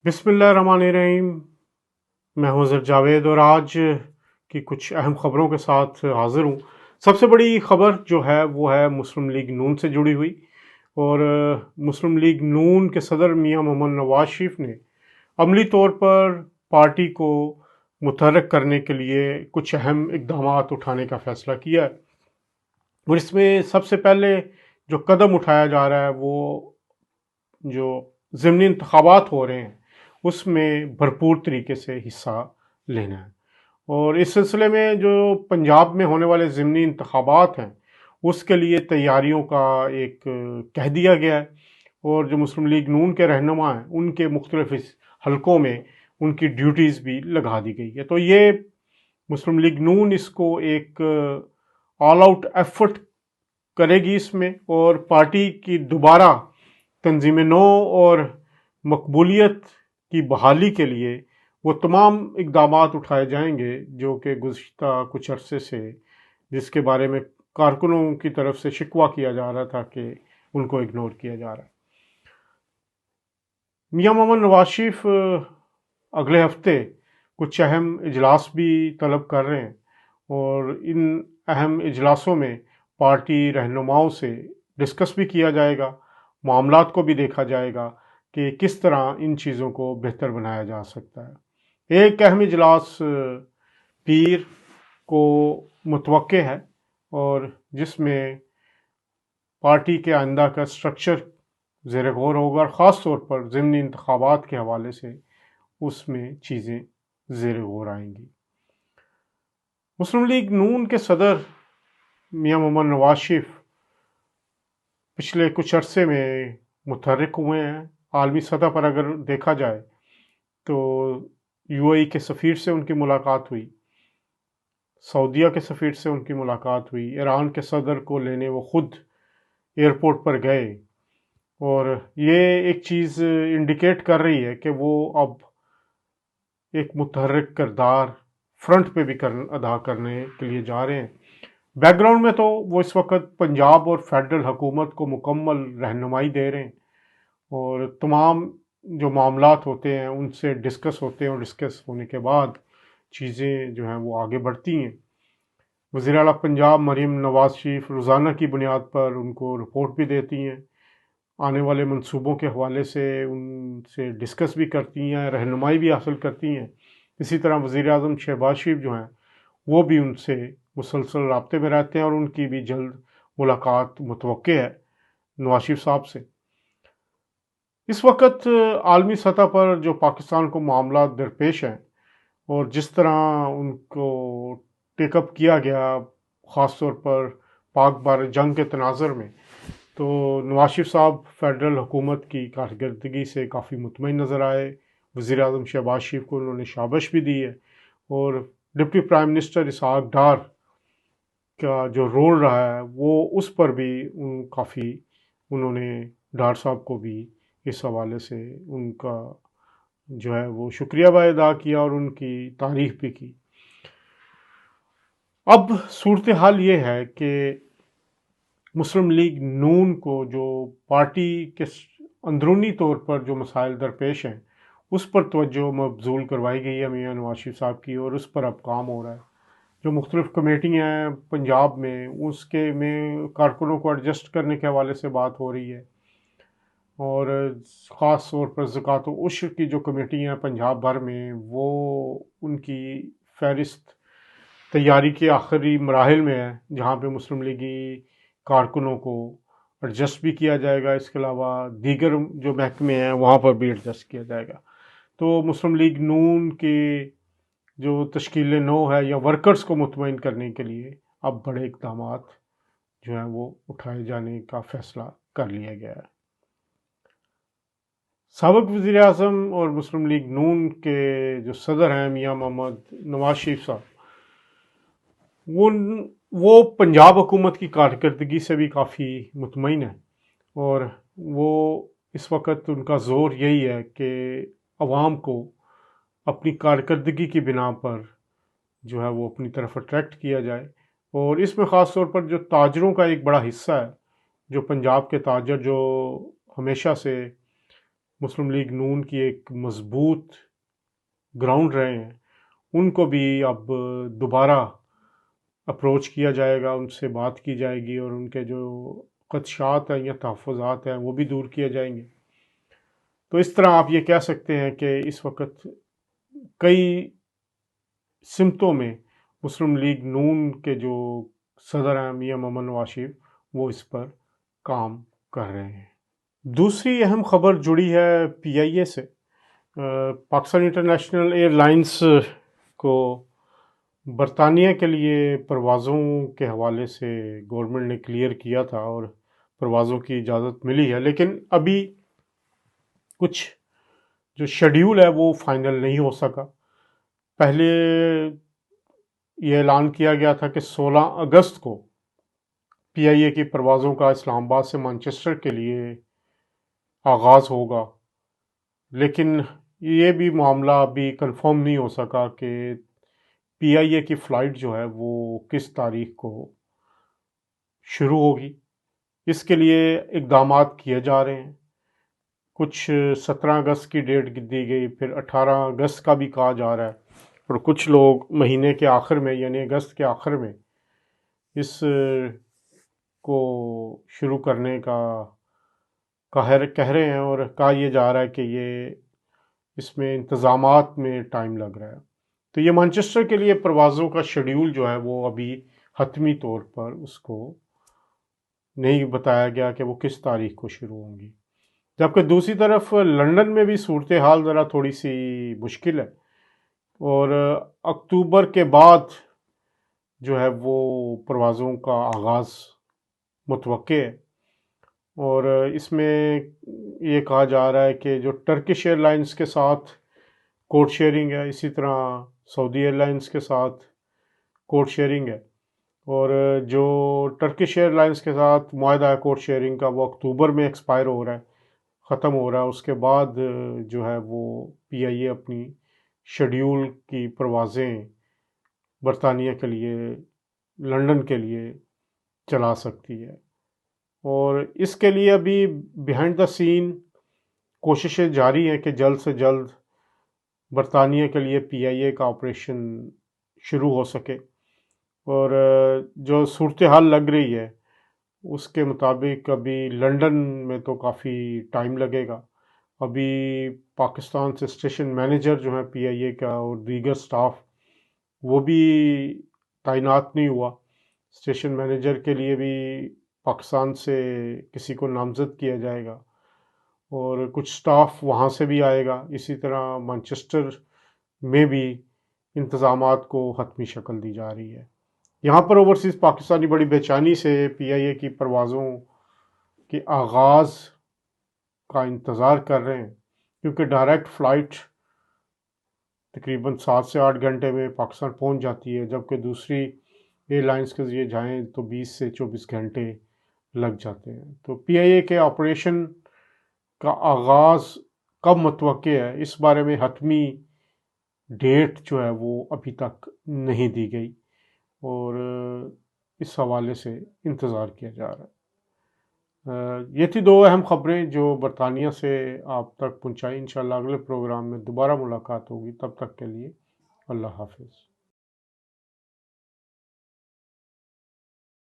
बिस्मिल्लाह रहमान रहीम। मैं हूं ज़र जावेद और आज की कुछ अहम ख़बरों के साथ हाज़िर हूँ। सबसे बड़ी ख़बर जो है वो है मुस्लिम लीग नून से जुड़ी हुई। और मुस्लिम लीग नून के सदर मियां मोहम्मद नवाज शरीफ ने अमली तौर पर पार्टी को मुतहर्रिक करने के लिए कुछ अहम इक़दामात उठाने का फ़ैसला किया है। और इसमें सबसे पहले जो कदम उठाया जा रहा है वो जो ज़िमनी इंतख़ाबात हो रहे हैं उसमें भरपूर तरीके से हिस्सा लेना है। और इस सिलसिले में जो पंजाब में होने वाले ज़िमनी इंतख़ाबात हैं उसके लिए तैयारियों का एक कह दिया गया है। और जो मुस्लिम लीग नून के रहनुमा हैं उनके मुख्तलिफ हलकों में उनकी ड्यूटीज़ भी लगा दी गई है। तो ये मुस्लिम लीग नून इसको एक ऑल आउट एफर्ट करेगी इसमें, और पार्टी की दोबारा तंजीम नो और मकबूलियत की बहाली के लिए वो तमाम इक़दामात उठाए जाएंगे जो कि गुज़िश्ता कुछ अरसे से जिसके बारे में कारकुनों की तरफ से शिकवा किया जा रहा था कि उनको इग्नोर किया जा रहा है। मियां मोहम्मद नवाज शरीफ अगले हफ्ते कुछ अहम इजलास भी तलब कर रहे हैं और इन अहम इजलासों में पार्टी रहनुमाओं से डिस्कस भी किया जाएगा, मामलात को भी देखा जाएगा कि किस तरह इन चीज़ों को बेहतर बनाया जा सकता है। एक अहम इजलास पीर को मुतवक्के है और जिसमें पार्टी के आइंदा का स्ट्रक्चर ज़ेर गौर होगा और ख़ास तौर पर ज़िमनी इंतख़ाबात के हवाले से उसमें चीज़ें ज़ेर गौर आएंगी। मुस्लिम लीग नून के सदर मियां मोहम्मद नवाज शरीफ पिछले कुछ अरसे में मुतहर्रिक हुए हैं। आलमी सतह पर अगर देखा जाए तो यूएई के सफ़ीर से उनकी मुलाकात हुई, सऊदीया के सफ़ीर से उनकी मुलाकात हुई, ईरान के सदर को लेने वो ख़ुद एयरपोर्ट पर गए। और ये एक चीज़ इंडिकेट कर रही है कि वो अब एक मुतहर्रिक किरदार फ्रंट पे भी अदा करने के लिए जा रहे हैं। बैकग्राउंड में तो वो इस वक्त पंजाब और फेडरल हुकूमत को मुकम्मल रहनुमाई दे रहे हैं और तमाम जो मामलात होते हैं उनसे डिस्कस होते हैं और डिस्कस होने के बाद चीज़ें जो हैं वो आगे बढ़ती हैं। वज़ीर आला पंजाब मरीम नवाज शरीफ रोज़ाना की बुनियाद पर उनको रिपोर्ट भी देती हैं, आने वाले मंसूबों के हवाले से उनसे डिस्कस भी करती हैं, रहनुमाई भी हासिल करती हैं। इसी तरह वज़ीर आज़म शहबाज शरीफ जो हैं वो भी उनसे मुसलसल राब्ते में रहते हैं और उनकी भी जल्द मुलाकात मुतवक्के है नवाज शरीफ साहब से। इस वक्त आलमी सतह पर जो पाकिस्तान को मामला दरपेश हैं और जिस तरह उनको टेकअप किया गया ख़ास तौर पर पाक भारत जंग के तनाज़र में, तो नवाज शरीफ साहब फेडरल हुकूमत की कारकर्दगी से काफ़ी मुतमईन नज़र आए। वज़ीर आज़म शहबाज शरीफ को उन्होंने शाबाश भी दी है और डिप्टी प्राइम मिनिस्टर इसहाक डार का जो रोल रहा है वो उस पर भी काफ़ी उन्होंने डार साहब को भी इस हवाले से उनका जो है वो शुक्रिया भी अदा किया और उनकी तारीफ़ भी की। अब सूरत हाल ये है कि मुस्लिम लीग नून को जो पार्टी के अंदरूनी तौर पर जो मसाइल दरपेश हैं उस पर तवज्जो मबजूल करवाई गई है मियां नवाज शरीफ साहब की, और उस पर अब काम हो रहा है। जो मुख्तलिफ कमेटियाँ हैं पंजाब में उसके में कारकुनों को एडजस्ट करने के हवाले से बात हो रही है और ख़ास तौर पर ज़कात व उश्र की जो कमेटियाँ हैं पंजाब भर में वो उनकी फ़हरिस्त तैयारी के आखिरी मराहिल में है जहाँ पे मुस्लिम लीगी कारकुनों को एडजस्ट भी किया जाएगा। इसके अलावा दीगर जो महकमे हैं वहाँ पर भी एडजस्ट किया जाएगा। तो मुस्लिम लीग नून के जो तश्कील नो है या वर्कर्स को मुतमईन करने के लिए अब बड़े इक़दामात जो हैं वो उठाए जाने का फ़ैसला कर लिया गया है। साबिक़ वज़ीर आज़म और मुस्लिम लीग नून के जो सदर हैं मियां मोहम्मद नवाज शरीफ साहब वो पंजाब हुकूमत की कारकर्दगी से भी काफ़ी मुतमईन है और वो इस वक्त उनका ज़ोर यही है कि अवाम को अपनी कारकर्दगी की बिना पर जो है वो अपनी तरफ अट्रैक्ट किया जाए। और इसमें ख़ास तौर पर जो ताजरों का एक बड़ा हिस्सा है, जो पंजाब के ताजर जो हमेशा से مسلم لیگ نون کی ایک مضبوط گراؤنڈ رہے ہیں، ان کو بھی اب دوبارہ اپروچ کیا جائے گا، ان سے بات کی جائے گی اور ان کے جو خدشات ہیں یا تحفظات ہیں وہ بھی دور کیے جائیں گے۔ تو اس طرح آپ یہ کہہ سکتے ہیں کہ اس وقت کئی سمتوں میں مسلم لیگ نون کے جو صدر ہیں میاں محمد نواز شریف وہ اس پر کام کر رہے ہیں۔ دوسری اہم خبر جڑی ہے پی آئی اے سے۔ پاکستان انٹرنیشنل ایئر لائنس کو برطانیہ کے لیے پروازوں کے حوالے سے گورنمنٹ نے کلیئر کیا تھا اور پروازوں کی اجازت ملی ہے، لیکن ابھی کچھ جو شیڈیول ہے وہ فائنل نہیں ہو سکا۔ پہلے یہ اعلان کیا گیا تھا کہ 16 اگست کو پی آئی اے کی پروازوں کا اسلام آباد سے مانچسٹر کے لیے آغاز ہوگا، لیکن یہ بھی معاملہ ابھی کنفرم نہیں ہو سکا کہ پی آئی اے کی فلائٹ جو ہے وہ کس تاریخ کو شروع ہوگی۔ اس کے لیے اقدامات کیے جا رہے ہیں، کچھ 17 اگست کی ڈیٹ دی گئی، پھر 18 اگست کا بھی کہا جا رہا ہے، اور کچھ لوگ مہینے کے آخر میں یعنی اگست کے آخر میں اس کو شروع کرنے کا کہہ رہے ہیں، اور کہا یہ جا رہا ہے کہ یہ اس میں انتظامات میں ٹائم لگ رہا ہے۔ تو یہ مانچسٹر کے لیے پروازوں کا شیڈیول جو ہے وہ ابھی حتمی طور پر اس کو نہیں بتایا گیا کہ وہ کس تاریخ کو شروع ہوں گی۔ جبکہ دوسری طرف لندن میں بھی صورتحال ذرا تھوڑی سی مشکل ہے، اور اکتوبر کے بعد جو ہے وہ پروازوں کا آغاز متوقع ہے، اور اس میں یہ کہا جا رہا ہے کہ جو ٹرکش ایئر لائنس کے ساتھ کوڈ شیئرنگ ہے، اسی طرح سعودی ایئر لائنس کے ساتھ کوڈ شیئرنگ ہے، اور جو ٹرکش ایئر لائنس کے ساتھ معاہدہ ہے کوڈ شیئرنگ کا وہ اکتوبر میں ایکسپائر ہو رہا ہے، ختم ہو رہا ہے۔ اس کے بعد جو ہے وہ پی آئی اے اپنی شیڈیول کی پروازیں برطانیہ کے لیے، لندن کے لیے چلا سکتی ہے، اور اس کے لیے ابھی بیہائنڈ دا سین کوششیں جاری ہیں کہ جلد سے جلد برطانیہ کے لیے پی آئی اے کا آپریشن شروع ہو سکے، اور جو صورتحال لگ رہی ہے اس کے مطابق ابھی لندن میں تو کافی ٹائم لگے گا۔ ابھی پاکستان سے اسٹیشن مینیجر جو ہے پی آئی اے کا اور دیگر سٹاف وہ بھی تعینات نہیں ہوا۔ اسٹیشن مینیجر کے لیے بھی پاکستان سے کسی کو نامزد کیا جائے گا، اور کچھ سٹاف وہاں سے بھی آئے گا۔ اسی طرح مانچسٹر میں بھی انتظامات کو حتمی شکل دی جا رہی ہے۔ یہاں پر اوورسیز پاکستانی بڑی بے چینی سے پی آئی اے کی پروازوں کے آغاز کا انتظار کر رہے ہیں، کیونکہ ڈائریکٹ فلائٹ تقریباً 7 سے 8 گھنٹے میں پاکستان پہنچ جاتی ہے، جبکہ دوسری ایئر لائنس کے ذریعے جائیں تو 20 سے 24 گھنٹے لگ جاتے ہیں۔ تو پی آئی اے کے آپریشن کا آغاز کب متوقع ہے اس بارے میں حتمی ڈیٹ جو ہے وہ ابھی تک نہیں دی گئی، اور اس حوالے سے انتظار کیا جا رہا ہے۔ یہ تھی 2 اہم خبریں جو برطانیہ سے آپ تک پہنچائی۔ انشاءاللہ اگلے پروگرام میں دوبارہ ملاقات ہوگی، تب تک کے لیے اللہ حافظ۔